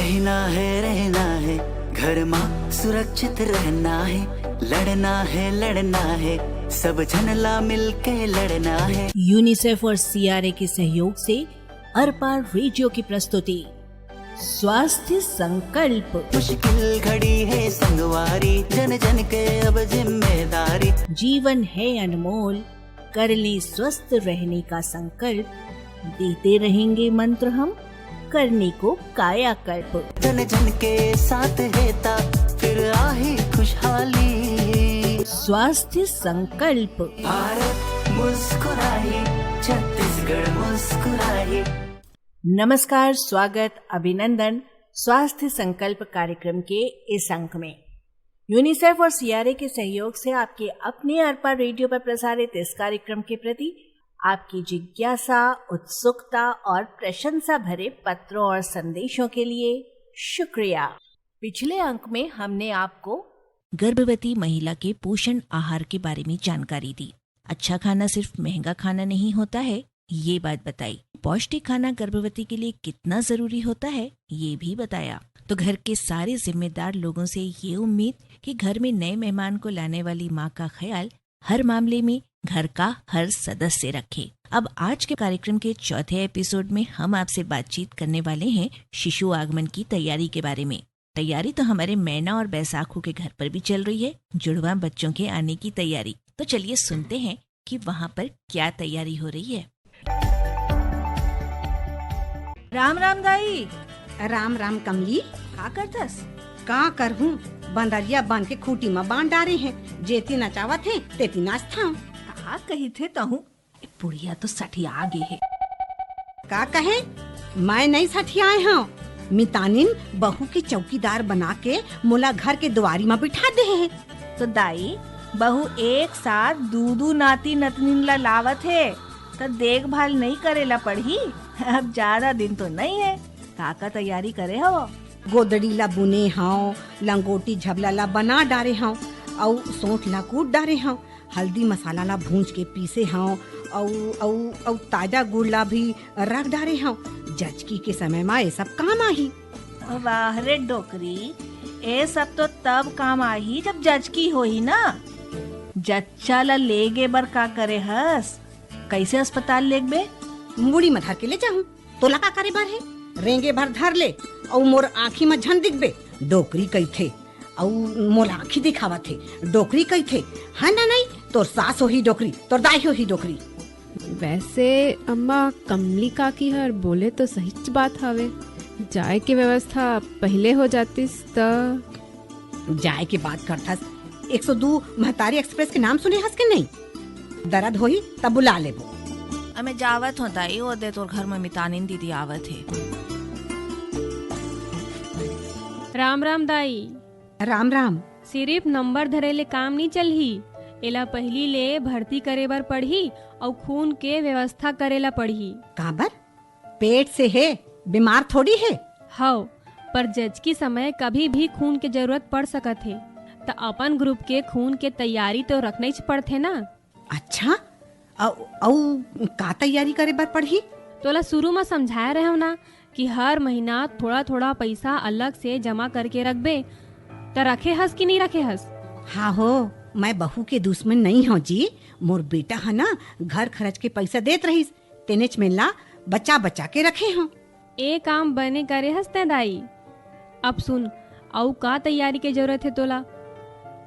रहना है घर में सुरक्षित रहना है, लड़ना है सब झनला मिलके लड़ना है। यूनिसेफ और सीआरए के सहयोग से अरपार रेडियो की प्रस्तुति स्वास्थ्य संकल्प। मुश्किल घड़ी है संगवारी, जन जन के अब जिम्मेदारी। जीवन है अनमोल, कर ले स्वस्थ रहने का संकल्प। देते रहेंगे मंत्र हम, करने को कायाकल्प। जन जन के साथ रहता फिर आही खुशहाली। स्वास्थ्य संकल्प। भारत मुस्कुराए, छत्तीसगढ़ मुस्कुराए। नमस्कार, स्वागत, अभिनंदन स्वास्थ्य संकल्प कार्यक्रम के इस अंक में। यूनिसेफ और सीआरए के सहयोग से आपके अपने अरपार रेडियो पर प्रसारित इस कार्यक्रम के प्रति आपकी जिज्ञासा, उत्सुकता और प्रशंसा भरे पत्रों और संदेशों के लिए शुक्रिया। पिछले अंक में हमने आपको गर्भवती महिला के पोषण आहार के बारे में जानकारी दी। अच्छा खाना सिर्फ महंगा खाना नहीं होता है, ये बात बताई। पौष्टिक खाना गर्भवती के लिए कितना जरूरी होता है, ये भी बताया। तो घर के सारे जिम्मेदार लोगों से ये उम्मीद कि घर में नए मेहमान को लाने वाली माँ का ख्याल हर मामले में घर का हर सदस्य रखे। अब आज के कार्यक्रम के चौथे एपिसोड में हम आपसे बातचीत करने वाले हैं शिशु आगमन की तैयारी के बारे में। तैयारी तो हमारे मैना और बैसाखू के घर पर भी चल रही है, जुड़वा बच्चों के आने की तैयारी। तो चलिए सुनते हैं कि वहाँ पर क्या तैयारी हो रही है। राम राम दाई। राम राम कमली। का करतस? का करहूँ, बंदरिया बन के खूटी में बांध डारे हैं। जेती नचावत है तेती नाचता। का कही थे तहूँ, बुढ़िया तो सठिया आगे है। का कहे, मैं नहीं सठियाए हूँ। मितानिन बहू के चौकीदार बना के मोला घर के द्वारी में बिठा दे है। तो दाई, बहू एक साथ दूदू नाती नतनीन ला लावत है तो देखभाल नहीं करेला पड़ी। अब ज्यादा दिन तो नहीं है। का तैयारी करे हो? गोदड़ी ला बुने हूँ, लंगोटी झबला ला बना डारे हूँ, और सोंठ ला कूट डारे हूँ, हल्दी मसाला ला भूंज के पीसे हूँ, और ताजा गुड़ ला भी रख डारे हूँ। जचकी के समय में ये सब काम आही। वाह रे डोकरी, ये सब तो तब काम आही जब जचकी होही ना। जच्चा ला लेगे बर का करे हस? कैसे अस्पताल लेग बे? मुड़ी में धर के ले जाऊँ तो लगा करे बार है। रेंगे भर धर ले और मोर आँखी में झन दिख बे। डोकरी कही थे और मोर आँखी दिखावा थे। डोकरी कही थे, हाँ ना नहीं तोर सास हो ही डोकरी, तोर दाई हो ही डोकरी। वैसे अम्मा, कमली काकी हर बोले तो सही बात हवे। जाए की व्यवस्था पहले हो जातीस त। जाए की बात करथस। 102 महतारी एक्सप्रेस के नाम सुने हस के नहीं? दर्द होई तब बुला लेबो। हमें जावत होता ही ओदे तोर घर में मितानिन दीदी आवत है। राम राम दाई। राम राम। सिर्फ नंबर धरेले काम नहीं चलही, एला पहली ले भर्ती करे बर पढ़ी और खून के व्यवस्था करेला पढ़ी। काबर? पेट से है, बीमार थोड़ी है। हाउ, पर जज की समय कभी भी खून के जरूरत पड़ सकत है, तो अपन ग्रुप के खून के तैयारी तो रखने ही पड़ते ना। अच्छा, औ का तैयारी करे बर पढ़ी? तोला शुरू में समझाया रहे हो ना कि हर महीना थोड़ा थोड़ा पैसा अलग से जमा करके रखबे। तो रखे हस कि नहीं रखे हस? हाँ हो, मैं बहू के दुश्मन नहीं हूँ जी। मोर बेटा है ना, घर खर्च के पैसा देत रहीस, तेनेच में ला बचा बचा के रखे हूँ। ए काम बने करे हंसते दाई। अब सुन, औ का तैयारी के जरूरत है तोला?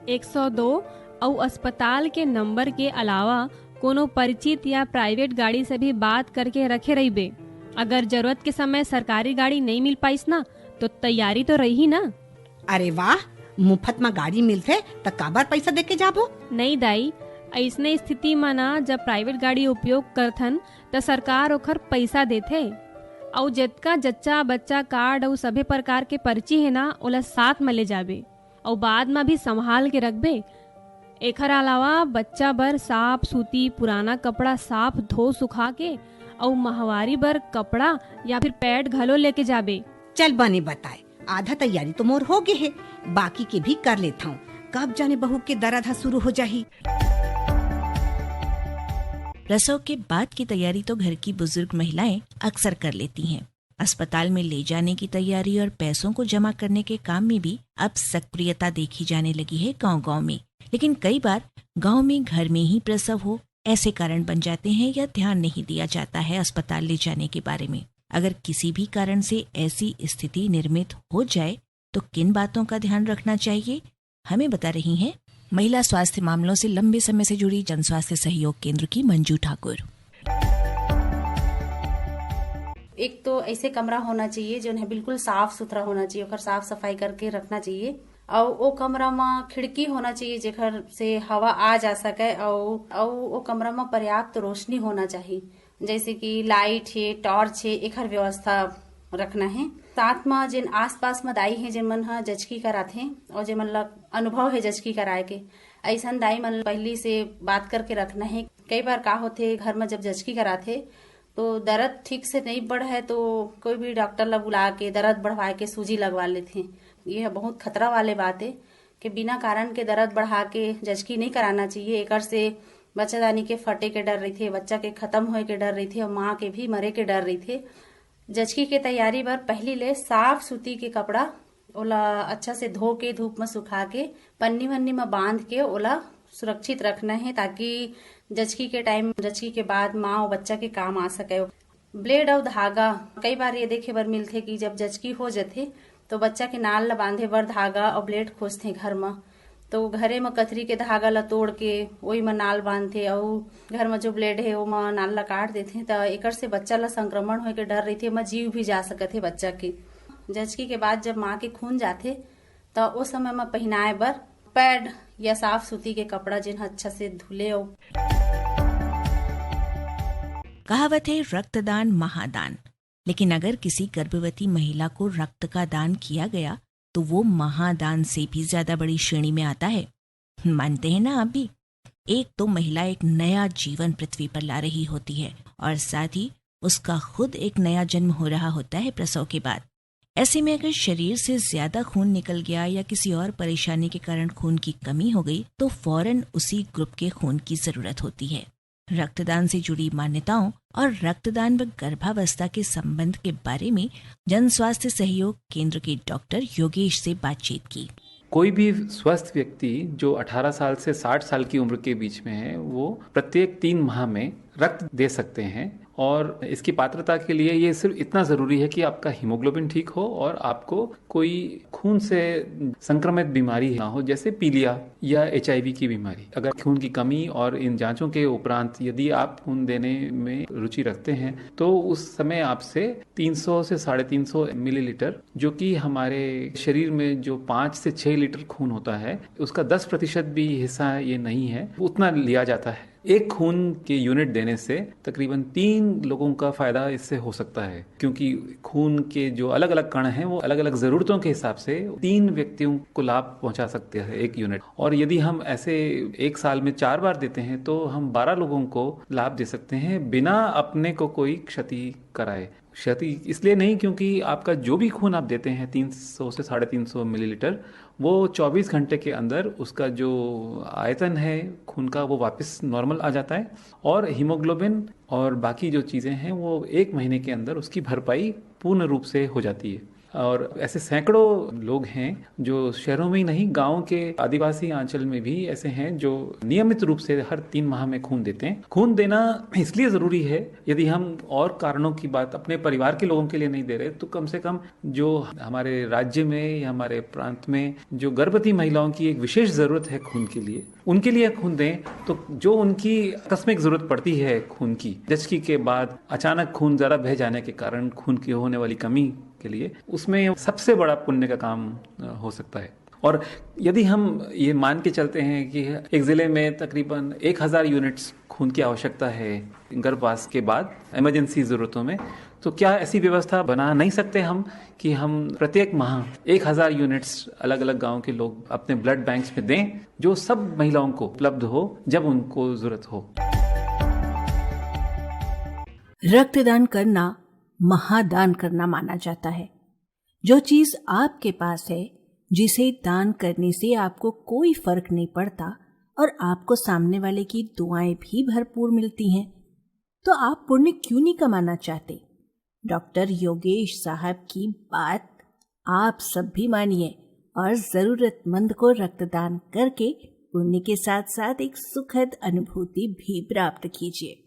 102 और अस्पताल के नंबर के अलावा कोनो परिचित या प्राइवेट गाड़ी से भी बात करके रखे रहिबे। अगर जरूरत के समय सरकारी गाड़ी नहीं मिल पाइस ना, तो तैयारी तो रही ना। अरे वाह, मुफ्त में गाड़ी मिलते तो काबर पैसा दे के जाबो? नहीं दाई, ऐसने स्थिति में ना जब प्राइवेट गाड़ी उपयोग करथन तो सरकार ओखर पैसा देथे। और जितका जच्चा बच्चा कार्ड और सभी प्रकार के पर्ची है ना, ओला साथ में ले जाबे और बाद में भी संभाल के रखबे। एकर अलावा बच्चा बर साफ सूती पुराना कपड़ा साफ धो सुखा के और महवारी बर कपड़ा या फिर पैड घलो लेके जाबे। चल बने बताए, आधा तैयारी तो मोर हो गए है, बाकी के भी कर लेता हूँ। कब जाने बहू के दर्द शुरू हो जाही। प्रसव के बाद की तैयारी तो घर की बुजुर्ग महिलाएं अक्सर कर लेती हैं, अस्पताल में ले जाने की तैयारी और पैसों को जमा करने के काम में भी अब सक्रियता देखी जाने लगी है गांव-गांव में। लेकिन कई बार गांव में घर में ही प्रसव हो ऐसे कारण बन जाते हैं या ध्यान नहीं दिया जाता है अस्पताल ले जाने के बारे में। अगर किसी भी कारण से ऐसी स्थिति निर्मित हो जाए तो किन बातों का ध्यान रखना चाहिए, हमें बता रही हैं महिला स्वास्थ्य मामलों से लंबे समय से जुड़ी जन स्वास्थ्य सहयोग केंद्र की मंजू ठाकुर। एक तो ऐसे कमरा होना चाहिए जो है बिल्कुल साफ सुथरा होना चाहिए, ओकर साफ सफाई करके रखना चाहिए। और वो कमरा में खिड़की होना चाहिए जेकर से हवा आ जा सके और वो कमरा में पर्याप्त रोशनी होना चाहिए, जैसे कि लाइट है, टॉर्च है, एकर व्यवस्था रखना है। साथ में जिन आसपास में दाई है जिन मन ह जचकी कराथे और जिन मन अनुभव है जचकी कराए के, ऐसा दाई मन पहली से बात करके रखना है। कई बार का होते घर में जब जचकी कराथे तो दर्द ठीक से नहीं बढ़ है तो कोई भी डॉक्टर ला बुला के दर्द बढ़वा के सूजी लगवा लेते हैं। यह बहुत खतरा वाले बात है कि बिना कारण के दर्द बढ़ा के जचकी नहीं कराना चाहिए। एकर से बच्चादानी के फटे के डर रही थे, बच्चा के खत्म होए के डर रही थे और माँ के भी मरे के डर रही थे। जचकी के तैयारी बर पहली ले साफ सूती के कपड़ा ओला अच्छा से धो के धूप में सुखा के पन्नी वन्नी में बांध के ओला सुरक्षित रखना है, ताकि जचकी के टाइम जचकी के बाद माँ और बच्चा के काम आ सके। ब्लेड और धागा कई बार ये देखे बर मिलते कि जब जचकी हो जाते तो बच्चा के नाल ला बांधे बर धागा और ब्लेड खोजते घर में, तो घरे में कतरी के धागा ला तोड़ के वही में नाल बांधते और घर में जो ब्लेड है वो में नाल ला काट देते। तो एकर से बच्चा ला संक्रमण होए के डर रही थे, जीव भी जा सकते बच्चा के। जचकी के बाद जब माँ के खून जाते तो उस समय में पहनाए बर पैड या साफ सूती के कपड़ा जिन अच्छा से धुले। और कहावत है रक्तदान महादान, लेकिन अगर किसी गर्भवती महिला को रक्त का दान किया गया तो वो महादान से भी ज्यादा बड़ी श्रेणी में आता है। मानते हैं ना आप भी? एक तो महिला एक नया जीवन पृथ्वी पर ला रही होती है और साथ ही उसका खुद एक नया जन्म हो रहा होता है प्रसव के बाद। ऐसे में अगर शरीर से ज्यादा खून निकल गया या किसी और परेशानी के कारण खून की कमी हो गई तो फौरन उसी ग्रुप के खून की जरूरत होती है। रक्तदान से जुड़ी मान्यताओं और रक्तदान व गर्भावस्था के संबंध के बारे में जन स्वास्थ्य सहयोग केंद्र के डॉक्टर योगेश से बातचीत की। कोई भी स्वस्थ व्यक्ति जो 18 साल से 60 साल की उम्र के बीच में है वो प्रत्येक 3 माह में रक्त दे सकते हैं। और इसकी पात्रता के लिए ये सिर्फ इतना ज़रूरी है कि आपका हीमोग्लोबिन ठीक हो और आपको कोई खून से संक्रमित बीमारी ना हो, जैसे पीलिया या HIV की बीमारी। अगर खून की कमी और इन जांचों के उपरांत यदि आप खून देने में रुचि रखते हैं तो उस समय आपसे 300 से 350 मिलीलीटर, जो कि हमारे शरीर में जो 5 से 6 लीटर खून होता है उसका 10% भी हिस्सा ये नहीं है, उतना लिया जाता है। एक खून के यूनिट देने से तकरीबन 3 लोगों का फायदा इससे हो सकता है, क्योंकि खून के जो अलग अलग कण हैं वो अलग अलग जरूरतों के हिसाब से 3 व्यक्तियों को लाभ पहुंचा सकते हैं एक यूनिट। और यदि हम ऐसे एक साल में 4 बार देते हैं तो हम 12 लोगों को लाभ दे सकते हैं बिना अपने को कोई क्षति कराए। क्षति इसलिए नहीं क्योंकि आपका जो भी खून आप देते हैं 300 से 350 मिलीलीटर, वो 24 घंटे के अंदर उसका जो आयतन है खून का वो वापस नॉर्मल आ जाता है और हीमोग्लोबिन और बाकी जो चीज़ें हैं वो 1 महीने के अंदर उसकी भरपाई पूर्ण रूप से हो जाती है। और ऐसे सैकड़ों लोग हैं जो शहरों में ही नहीं, गांव के आदिवासी आंचल में भी ऐसे हैं जो नियमित रूप से हर 3 माह में खून देते हैं। खून देना इसलिए ज़रूरी है, यदि हम और कारणों की बात अपने परिवार के लोगों के लिए नहीं दे रहे तो कम से कम जो हमारे राज्य में या हमारे प्रांत में जो गर्भवती महिलाओं की एक विशेष ज़रूरत है खून के लिए, उनके लिए खून दें। तो जो उनकी आकस्मिक ज़रूरत पड़ती है खून की, जचकी के बाद अचानक खून ज़्यादा बह जाने के कारण खून की होने वाली कमी के लिए, उसमें सबसे बड़ा पुण्य का काम हो सकता है। और यदि हम ये मान के चलते हैं कि एक जिले में तकरीबन 1000 यूनिट्स खून की आवश्यकता है गर्भवास के बाद इमरजेंसी ज़रूरतों में, तो क्या ऐसी व्यवस्था बना नहीं सकते हम कि हम प्रत्येक माह 1000 यूनिट्स अलग अलग गांव के लोग अपने ब्लड बैंक्स में दें, जो सब महिलाओं को उपलब्ध हो जब उनको ज़रूरत हो। रक्तदान करना महादान करना माना जाता है। जो चीज आपके पास है, जिसे दान करने से आपको कोई फर्क नहीं पड़ता और आपको सामने वाले की दुआएं भी भरपूर मिलती हैं, तो आप पुण्य क्यों नहीं कमाना चाहते? डॉक्टर योगेश साहब की बात आप सब भी मानिए और ज़रूरतमंद को रक्तदान करके पुण्य के साथ साथ एक सुखद अनुभूति भी प्राप्त कीजिए।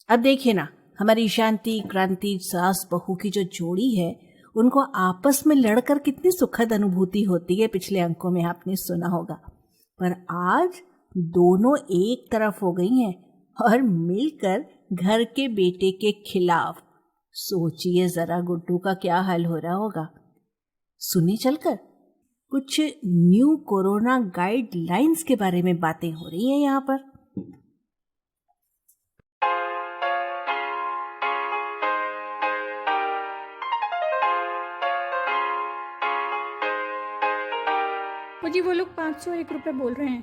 अब देखिए ना, हमारी शांति क्रांति सास बहू की जो जोड़ी है उनको आपस में लड़कर कितनी सुखद अनुभूति होती है, पिछले अंकों में आपने सुना होगा। पर आज दोनों एक तरफ हो गई हैं और मिलकर घर के बेटे के खिलाफ। सोचिए जरा गुड्डू का क्या हाल हो रहा होगा। सुनिए चलकर, कुछ न्यू कोरोना गाइडलाइंस के बारे में बातें हो रही हैं यहाँ पर। जी वो लोग 501 रुपए बोल रहे हैं।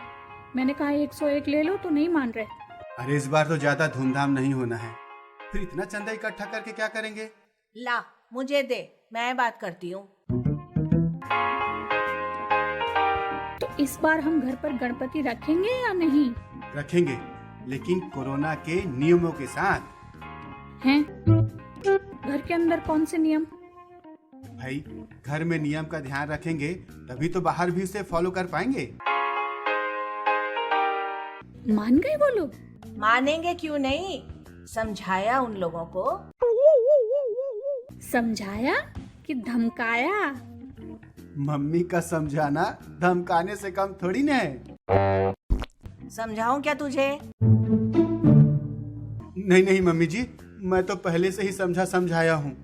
मैंने कहा 101 ले लो तो नहीं मान रहे। अरे इस बार तो ज्यादा धूमधाम नहीं होना है, फिर इतना चंदा इकट्ठा करके क्या करेंगे? ला मुझे दे, मैं बात करती हूँ। तो इस बार हम घर पर गणपति रखेंगे या नहीं? रखेंगे, लेकिन कोरोना के नियमों के साथ। हैं? घर के अंदर कौन से नियम? भाई घर में नियम का ध्यान रखेंगे तभी तो बाहर भी उसे फॉलो कर पाएंगे। मान गए वो लोग? मानेंगे क्यों नहीं, समझाया उन लोगों को। समझाया कि धमकाया? मम्मी का समझाना धमकाने से कम थोड़ी ना है। समझाऊं क्या तुझे? नहीं नहीं मम्मी जी, मैं तो पहले से ही समझाया हूँ।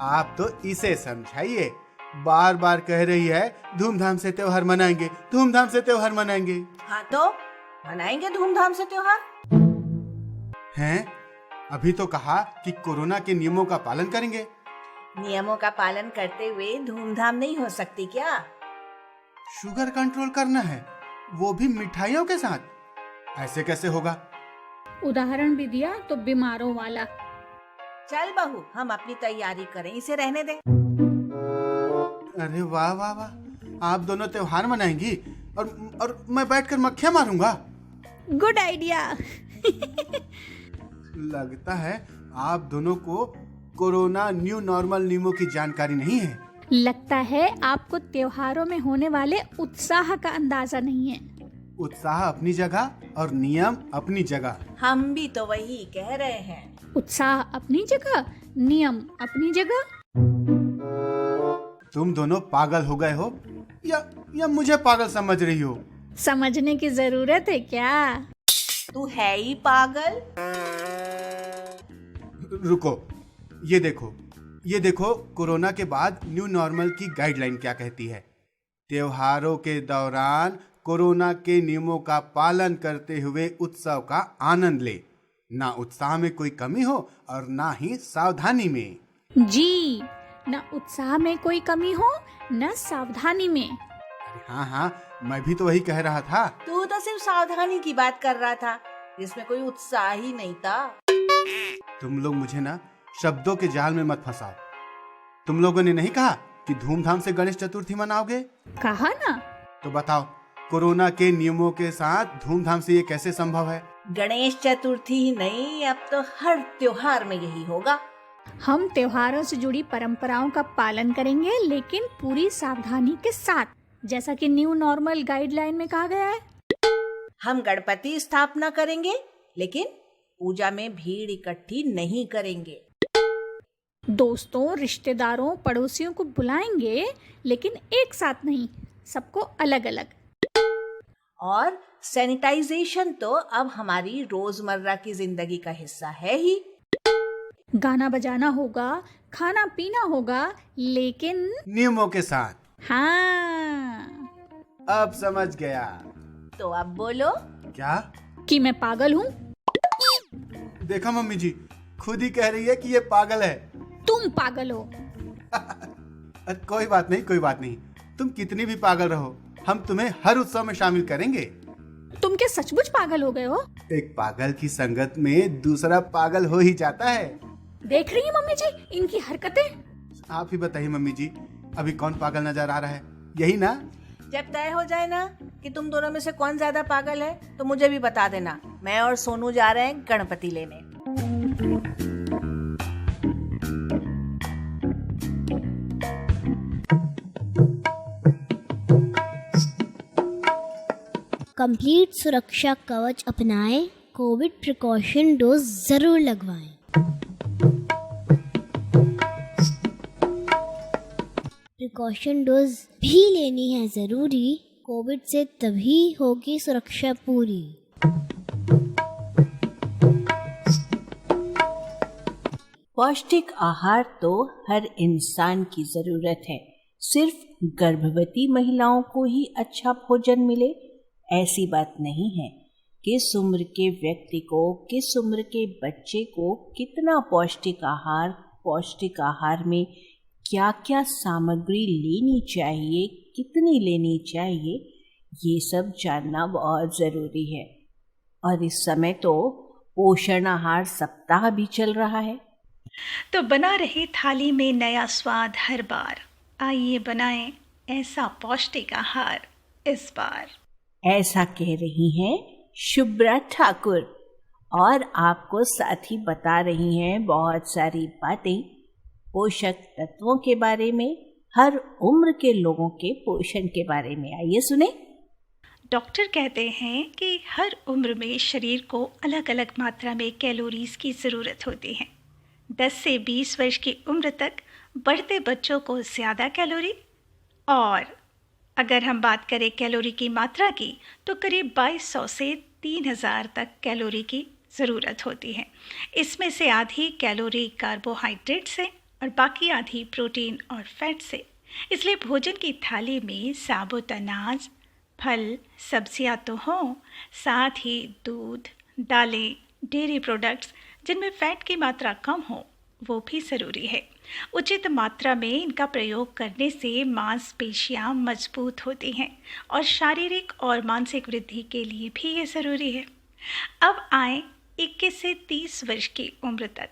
आप तो इसे समझाइए। बार बार कह रही है धूमधाम से त्योहार मनाएंगे, धूमधाम से त्योहार मनाएंगे। हाँ तो मनाएंगे धूमधाम से त्योहार। हैं? अभी तो कहा कि कोरोना के नियमों का पालन करेंगे। नियमों का पालन करते हुए धूमधाम नहीं हो सकती क्या? शुगर कंट्रोल करना है, वो भी मिठाइयों के साथ। ऐसे कैसे होगा? उदाहरण भी दिया तो बीमारों वाला। चल बहू, हम अपनी तैयारी करें, इसे रहने दे। अरे वाह वाह वाह, आप दोनों त्योहार मनाएंगी और मैं बैठकर मक्खियां मारूंगा। Good idea. लगता है आप दोनों को कोरोना न्यू नॉर्मल नियमों की जानकारी नहीं है। लगता है आपको त्योहारों में होने वाले उत्साह का अंदाजा नहीं है। उत्साह अपनी जगह और नियम अपनी जगह। हम भी तो वही कह रहे हैं। उत्साह अपनी जगह, नियम अपनी जगह। तुम दोनों पागल हो गए हो या मुझे पागल समझ रही हो? समझने की जरूरत है क्या? तू है ही पागल। रुको, ये देखो कोरोना के बाद न्यू नॉर्मल की गाइडलाइन क्या कहती है। त्योहारों के दौरान कोरोना के नियमों का पालन करते हुए उत्सव का आनंद ले। ना उत्साह में कोई कमी हो और ना ही सावधानी में। जी, ना उत्साह में कोई कमी हो न सावधानी में। हाँ, मैं भी तो वही कह रहा था। तू तो सिर्फ सावधानी की बात कर रहा था, जिसमें कोई उत्साह ही नहीं था। तुम लोग मुझे ना शब्दों के जाल में मत फंसाओ। तुम लोगों ने नहीं कहा कि धूमधाम से गणेश चतुर्थी मनाओगे? कहा ना। तो बताओ, कोरोना के नियमों के साथ धूमधाम से ये कैसे संभव है? गणेश चतुर्थी ही नहीं, अब तो हर त्योहार में यही होगा। हम त्योहारों से जुड़ी परंपराओं का पालन करेंगे, लेकिन पूरी सावधानी के साथ, जैसा कि न्यू नॉर्मल गाइडलाइन में कहा गया है। हम गणपति स्थापना करेंगे, लेकिन पूजा में भीड़ इकट्ठी नहीं करेंगे। दोस्तों, रिश्तेदारों, पड़ोसियों को बुलाएंगे, लेकिन एक साथ नहीं, सबको अलग अलग। और सैनिटाइजेशन तो अब हमारी रोजमर्रा की जिंदगी का हिस्सा है ही। गाना बजाना होगा, खाना पीना होगा, लेकिन नियमों के साथ। हाँ, अब समझ गया। तो अब बोलो। क्या? कि मैं पागल हूँ? देखा मम्मी जी, खुद ही कह रही है कि ये पागल है। तुम पागल हो। कोई बात नहीं। तुम कितनी भी पागल रहो, हम तुम्हें हर उत्सव में शामिल करेंगे। तुम क्या सचमुच पागल हो गए हो? एक पागल की संगत में दूसरा पागल हो ही जाता है। देख रही है मम्मी जी इनकी हरकतें। आप ही बताइए मम्मी जी, अभी कौन पागल नजर आ रहा है? यही ना? जब तय हो जाए ना कि तुम दोनों में से कौन ज्यादा पागल है, तो मुझे भी बता देना। मैं और सोनू जा रहे हैं गणपति लेने। कंप्लीट सुरक्षा कवच अपनाएं, कोविड प्रिकॉशन डोज जरूर लगवाएं। प्रिकॉशन डोज भी लेनी है जरूरी, कोविड से तभी होगी सुरक्षा पूरी। पौष्टिक आहार तो हर इंसान की जरूरत है। सिर्फ गर्भवती महिलाओं को ही अच्छा भोजन मिले ऐसी बात नहीं है। किस उम्र के व्यक्ति को, किस उम्र के बच्चे को कितना पौष्टिक आहार में क्या क्या सामग्री लेनी चाहिए, कितनी लेनी चाहिए, ये सब जानना बहुत ज़रूरी है। और इस समय तो पोषण आहार सप्ताह भी चल रहा है। तो बना रहे थाली में नया स्वाद हर बार, आइए बनाएं ऐसा पौष्टिक आहार इस बार। ऐसा कह रही हैं शुभ्रा ठाकुर, और आपको साथ ही बता रही हैं बहुत सारी बातें पोषक तत्वों के बारे में, हर उम्र के लोगों के पोषण के बारे में। आइए सुने। डॉक्टर कहते हैं कि हर उम्र में शरीर को अलग अलग मात्रा में कैलोरीज की ज़रूरत होती है। 10 से 20 वर्ष की उम्र तक बढ़ते बच्चों को ज़्यादा कैलोरी, और अगर हम बात करें कैलोरी की मात्रा की तो करीब 2200 से 3000 तक कैलोरी की ज़रूरत होती है। इसमें से आधी कैलोरी कार्बोहाइड्रेट से और बाकी आधी प्रोटीन और फैट से। इसलिए भोजन की थाली में साबुत अनाज, फल, सब्जियां तो हों, साथ ही दूध, दालें, डेयरी प्रोडक्ट्स जिनमें फैट की मात्रा कम हो वो भी ज़रूरी है। उचित मात्रा में इनका प्रयोग करने से मांसपेशियां मजबूत होती हैं और शारीरिक और मानसिक वृद्धि के लिए भी ये ज़रूरी है। अब आए 21 से 30 वर्ष की उम्र तक,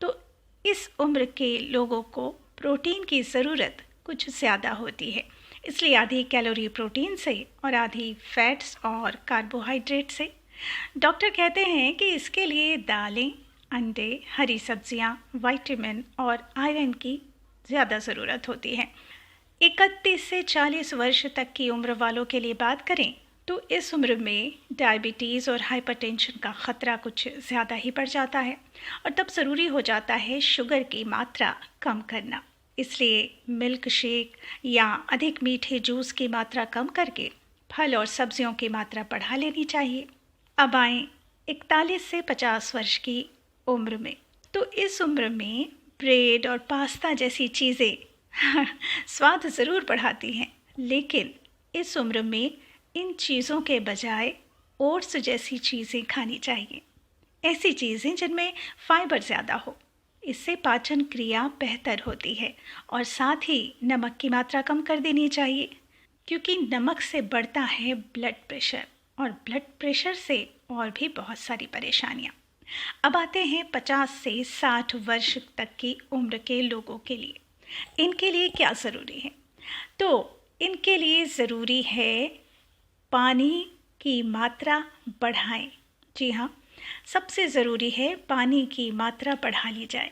तो इस उम्र के लोगों को प्रोटीन की ज़रूरत कुछ ज़्यादा होती है। इसलिए आधी कैलोरी प्रोटीन से और आधी फैट्स और कार्बोहाइड्रेट से। डॉक्टर कहते हैं कि इसके लिए दालें, अंडे, हरी सब्जियां, विटामिन और आयरन की ज़्यादा ज़रूरत होती है। 31 से 40 वर्ष तक की उम्र वालों के लिए बात करें तो इस उम्र में डायबिटीज़ और हाइपरटेंशन का ख़तरा कुछ ज़्यादा ही बढ़ जाता है और तब ज़रूरी हो जाता है शुगर की मात्रा कम करना। इसलिए मिल्क शेक या अधिक मीठे जूस की मात्रा कम करके फल और सब्जियों की मात्रा बढ़ा लेनी चाहिए। अब आएँ 41 से 50 वर्ष की उम्र में, तो इस उम्र में ब्रेड और पास्ता जैसी चीज़ें स्वाद ज़रूर बढ़ाती हैं, लेकिन इस उम्र में इन चीज़ों के बजाय ओट्स जैसी चीज़ें खानी चाहिए। ऐसी चीज़ें जिनमें फाइबर ज़्यादा हो। इससे पाचन क्रिया बेहतर होती है और साथ ही नमक की मात्रा कम कर देनी चाहिए, क्योंकि नमक से बढ़ता है ब्लड प्रेशर और ब्लड प्रेशर से और भी बहुत सारी परेशानियाँ। अब आते हैं 50 से 60 वर्ष तक की उम्र के लोगों के लिए। इनके लिए क्या ज़रूरी है? तो इनके लिए ज़रूरी है पानी की मात्रा बढ़ाएं। जी हाँ, सबसे ज़रूरी है पानी की मात्रा बढ़ा ली जाए।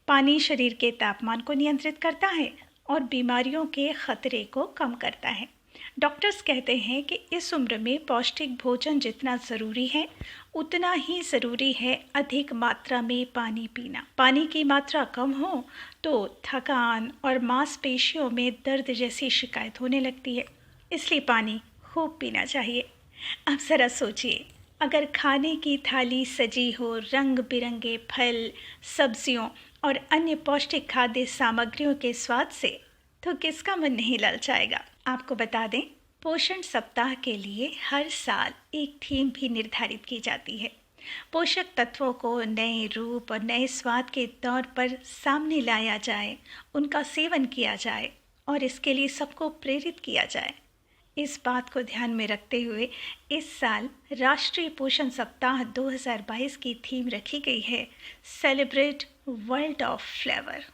पानी शरीर के तापमान को नियंत्रित करता है और बीमारियों के खतरे को कम करता है। डॉक्टर्स कहते हैं कि इस उम्र में पौष्टिक भोजन जितना ज़रूरी है उतना ही ज़रूरी है अधिक मात्रा में पानी पीना। पानी की मात्रा कम हो तो थकान और मांसपेशियों में दर्द जैसी शिकायत होने लगती है। इसलिए पानी खूब पीना चाहिए। अब ज़रा सोचिए, अगर खाने की थाली सजी हो रंग बिरंगे फल, सब्जियों और अन्य पौष्टिक खाद्य सामग्रियों के स्वाद से, तो किसका मन नहीं ललचाएगा। आपको बता दें, पोषण सप्ताह के लिए हर साल एक थीम भी निर्धारित की जाती है। पोषक तत्वों को नए रूप और नए स्वाद के तौर पर सामने लाया जाए, उनका सेवन किया जाए और इसके लिए सबको प्रेरित किया जाए। इस बात को ध्यान में रखते हुए इस साल राष्ट्रीय पोषण सप्ताह 2022 की थीम रखी गई है, सेलिब्रेट वर्ल्ड ऑफ फ्लेवर।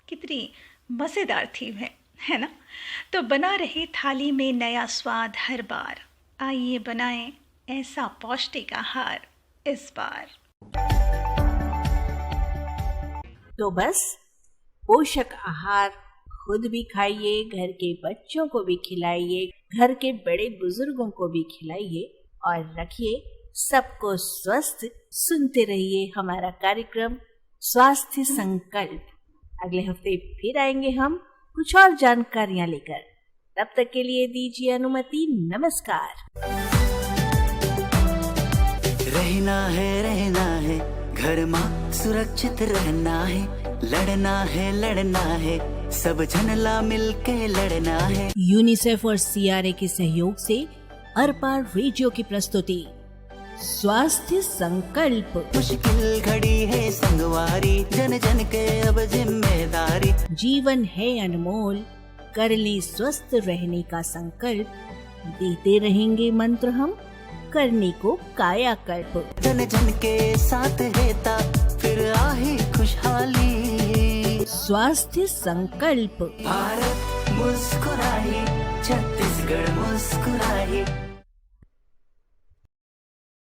कितनी मज़ेदार थीम है ना? तो बना रहे थाली में नया स्वाद हर बार, आइए बनाएं ऐसा पौष्टिक आहार इस बार। तो बस पोषक आहार खुद भी खाइए, घर के बच्चों को भी खिलाइए, घर के बड़े बुजुर्गों को भी खिलाइए और रखिए सबको स्वस्थ। सुनते रहिए हमारा कार्यक्रम स्वास्थ्य संकल्प। अगले हफ्ते फिर आएंगे हम कुछ और जानकारियां लेकर। तब तक के लिए दीजिए अनुमति। नमस्कार। रहना है घर में सुरक्षित रहना है, लड़ना है सब झनला मिलके लड़ना है। यूनिसेफ और CRA के सहयोग से अरपार रेडियो की प्रस्तुति स्वास्थ्य संकल्प। मुश्किल घड़ी है संगवारी, जन जन के अब जिम्मेदारी। जीवन है अनमोल, कर ले स्वस्थ रहने का संकल्प। देते रहेंगे मंत्र हम, करने को कायाकल्प। जन जन के साथ रहता फिर आही खुशहाली। स्वास्थ्य संकल्प। भारत मुस्कुराए, छत्तीसगढ़ मुस्कुराए,